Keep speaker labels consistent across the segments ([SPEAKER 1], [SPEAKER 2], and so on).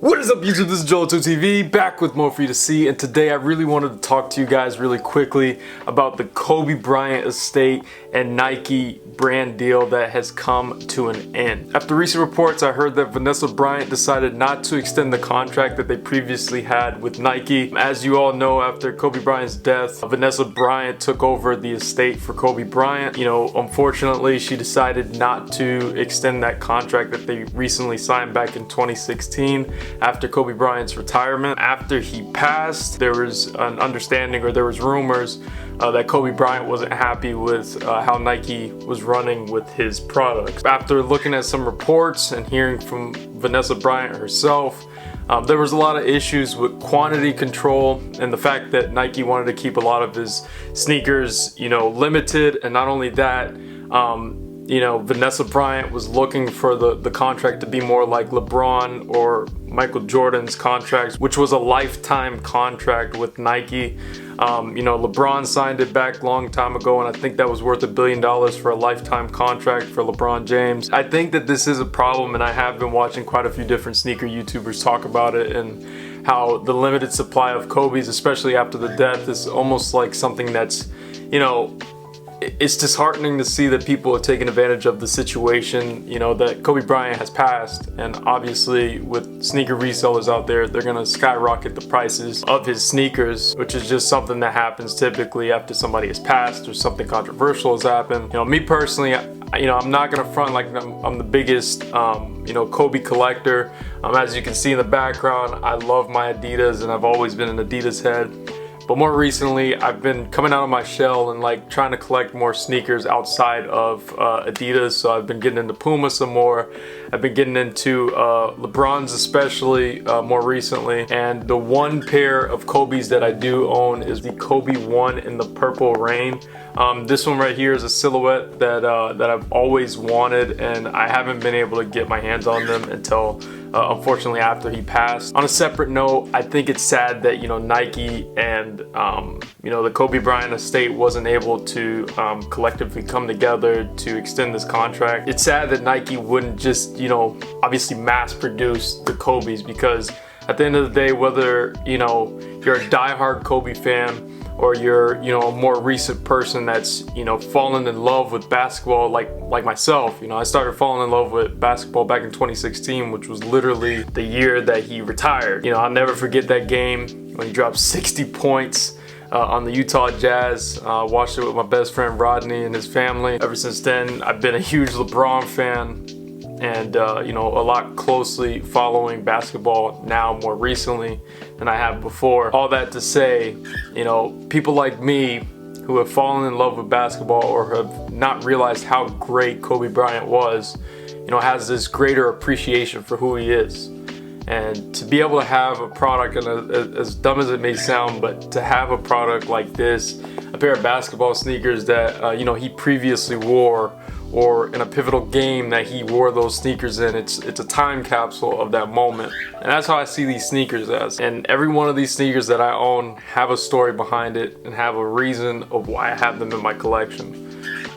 [SPEAKER 1] What is up YouTube, this is Joel2TV, back with more for you to see, and today I really wanted to talk to you guys really quickly about the Kobe Bryant estate and Nike brand deal that has come to an end. After recent reports, I heard that Vanessa Bryant decided not to extend the contract that they previously had with Nike. As you all know, after Kobe Bryant's death, Vanessa Bryant took over the estate for Kobe Bryant. Unfortunately, she decided not to extend that contract that they recently signed back in 2016. After Kobe Bryant's retirement. After he passed, there was an understanding, or there was rumors that Kobe Bryant wasn't happy with how Nike was running with his products. After looking at some reports and hearing from Vanessa Bryant herself, there was a lot of issues with quantity control and the fact that Nike wanted to keep a lot of his sneakers, limited. And not only that, Vanessa Bryant was looking for the contract to be more like LeBron or Michael Jordan's contracts, which was a lifetime contract with Nike. LeBron signed it back a long time ago, and I think that was worth $1 billion for a lifetime contract for LeBron James. I think that this is a problem, and I have been watching quite a few different sneaker YouTubers talk about it and how the limited supply of Kobe's, especially after the death, is almost like something that's, it's disheartening to see that people are taking advantage of the situation, that Kobe Bryant has passed. And obviously with sneaker resellers out there, they're gonna skyrocket the prices of his sneakers, which is just something that happens typically after somebody has passed or something controversial has happened. Me personally, I'm not gonna front like I'm the biggest, Kobe collector. As you can see in the background, I love my Adidas and I've always been an Adidas head. But more recently, I've been coming out of my shell and trying to collect more sneakers outside of Adidas. So I've been getting into Puma some more. I've been getting into LeBron's especially more recently. And the one pair of Kobe's that I do own is the Kobe 1 in the Purple Rain. This one right here is a silhouette that I've always wanted, and I haven't been able to get my hands on them until unfortunately after he passed. On a separate note, I think it's sad that Nike and the Kobe Bryant estate wasn't able to collectively come together to extend this contract. It's sad that Nike wouldn't just obviously mass produce the Kobe's, because at the end of the day, whether you're a diehard Kobe fan or you're a more recent person that's fallen in love with basketball like myself. I started falling in love with basketball back in 2016, which was literally the year that he retired. I'll never forget that game when he dropped 60 points on the Utah Jazz. Watched it with my best friend Rodney and his family. Ever since then, I've been a huge LeBron fan, and a lot closely following basketball now more recently than I have before. All that to say, people like me who have fallen in love with basketball or have not realized how great Kobe Bryant was, has this greater appreciation for who he is. And to be able to have a product, and as dumb as it may sound, but to have a product like this, a pair of basketball sneakers that he previously wore, or in a pivotal game that he wore those sneakers in, it's a time capsule of that moment. And that's how I see these sneakers as. And every one of these sneakers that I own have a story behind it and have a reason of why I have them in my collection.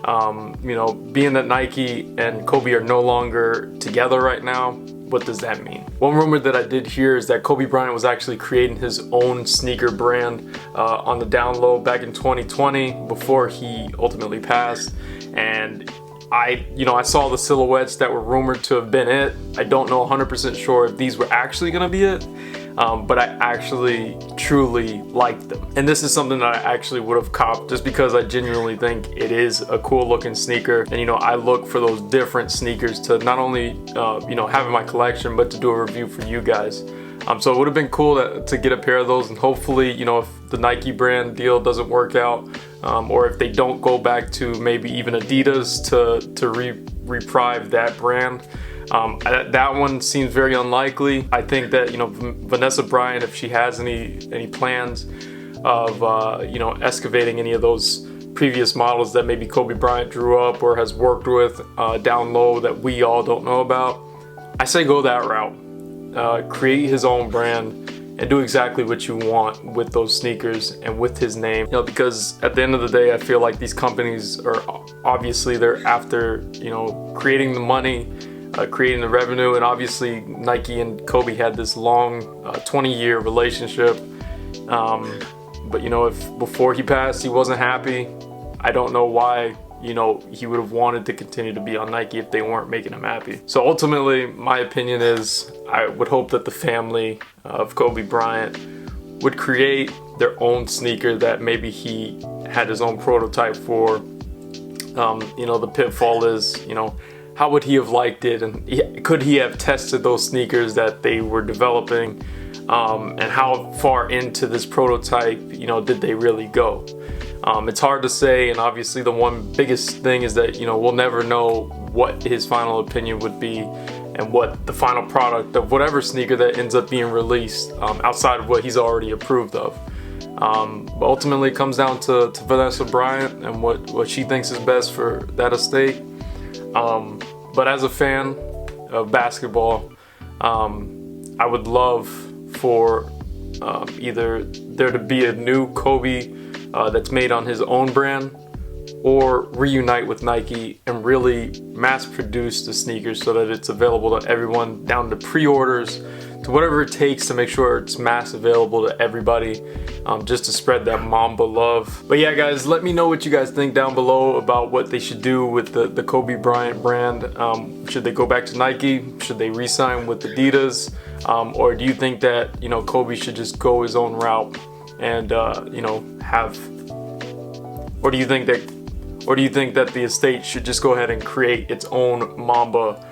[SPEAKER 1] Being that Nike and Kobe are no longer together right now, what does that mean? One rumor that I did hear is that Kobe Bryant was actually creating his own sneaker brand on the down low back in 2020 before he ultimately passed. And I saw the silhouettes that were rumored to have been it. I don't know 100% sure if these were actually gonna be it, but I actually truly liked them. And this is something that I actually would have copped just because I genuinely think it is a cool looking sneaker. And I look for those different sneakers to not only have in my collection, but to do a review for you guys. So it would have been cool to get a pair of those, and hopefully, if the Nike brand deal doesn't work out, or if they don't go back to maybe even Adidas to reprive that brand. That one seems very unlikely. I think that Vanessa Bryant, if she has any plans of excavating any of those previous models that maybe Kobe Bryant drew up or has worked with down low that we all don't know about, I say go that route. Create his own brand and do exactly what you want with those sneakers and with his name. Because at the end of the day, I feel like these companies are obviously they're after creating the money creating the revenue. And obviously Nike and Kobe had this long 20-year relationship. But you know, if before he passed he wasn't happy, I don't know why, you know, he would have wanted to continue to be on Nike if they weren't making him happy. So ultimately, my opinion is I would hope that the family of Kobe Bryant would create their own sneaker that maybe he had his own prototype for. You know, the pitfall is, you know, how would he have liked it, and could he have tested those sneakers that they were developing, and how far into this prototype, you know, did they really go? It's hard to say, and obviously the one biggest thing is that, you know, we'll never know what his final opinion would be and what the final product of whatever sneaker that ends up being released, outside of what he's already approved of. But ultimately it comes down to Vanessa Bryant and what she thinks is best for that estate. But as a fan of basketball, I would love for either there to be a new Kobe that's made on his own brand, or reunite with Nike and really mass produce the sneakers so that it's available to everyone, down to pre-orders, to whatever it takes to make sure it's mass available to everybody, just to spread that Mamba love. But yeah guys, let me know what you guys think down below about what they should do with the Kobe Bryant brand. Should they go back to Nike? Should they re-sign with Adidas? Or do you think that, you know, Kobe should just go his own route and you know, or do you think that the estate should just go ahead and create its own Mamba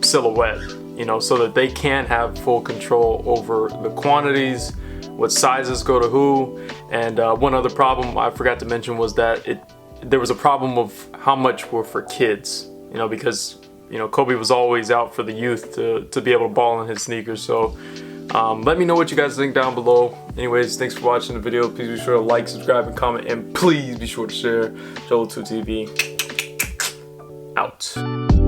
[SPEAKER 1] silhouette, you know, so that they can have full control over the quantities, what sizes go to who? And one other problem I forgot to mention was that there was a problem of how much were for kids, you know, because, you know, Kobe was always out for the youth to be able to ball in his sneakers. So let me know what you guys think down below. Anyways, thanks for watching the video. Please be sure to like, subscribe, and comment, and please be sure to share. Joel2TV out.